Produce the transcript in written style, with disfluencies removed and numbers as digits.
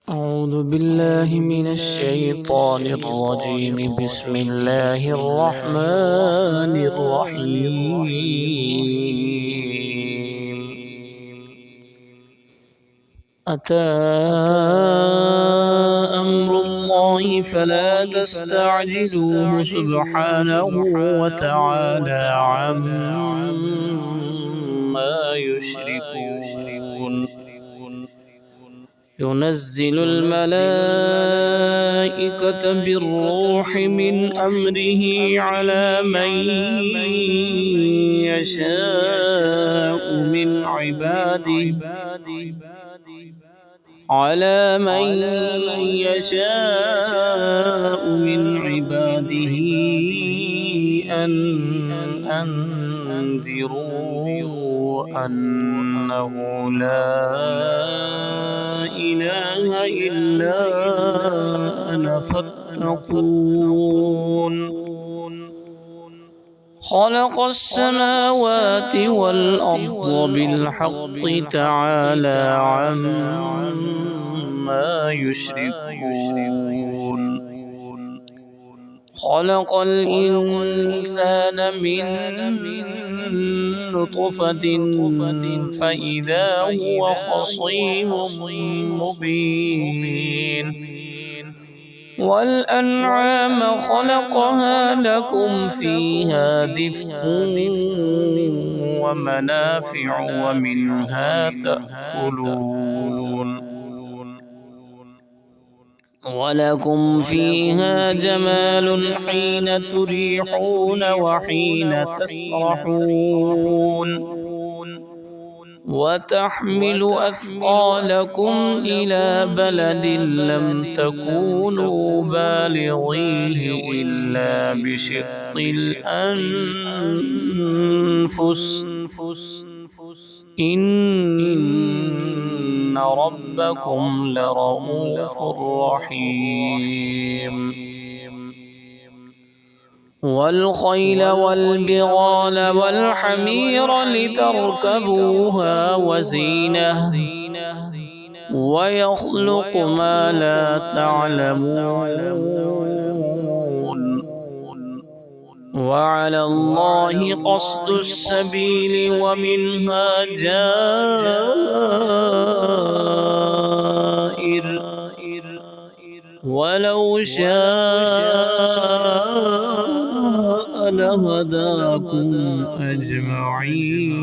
أعوذ بالله من الشيطان الرجيم. بسم الله الرحمن الرحيم. أتى أمر الله فلا تستعجلوه سبحانه وتعالى عما يشركون. ينزل الملائكة بالروح من أمره على من يشاء من عباده أن أنذروا أنه لا إله إلا أنا فاتقون. خلق السماوات والأرض بالحق تعالى عما يشركون. خلق الإنسان من نطفة فإذا هو خصيم مبين. والأنعام خلقها لكم فيها دفء ومنافع ومنها تأكلون. ولكم فيها جمال حين تريحون وحين تسرحون. وتحمل أثقالكم إلى بلد لم تكونوا بالغيه إلا بشق الأنفس إن ربكم لرؤوف رحيم. والخيل والبغال والحمير لتركبوها وزينة ويخلق ما لا تعلمون. وعلى الله قصد السبيل ومنها جائر ولو شاء لهداكم أجمعين.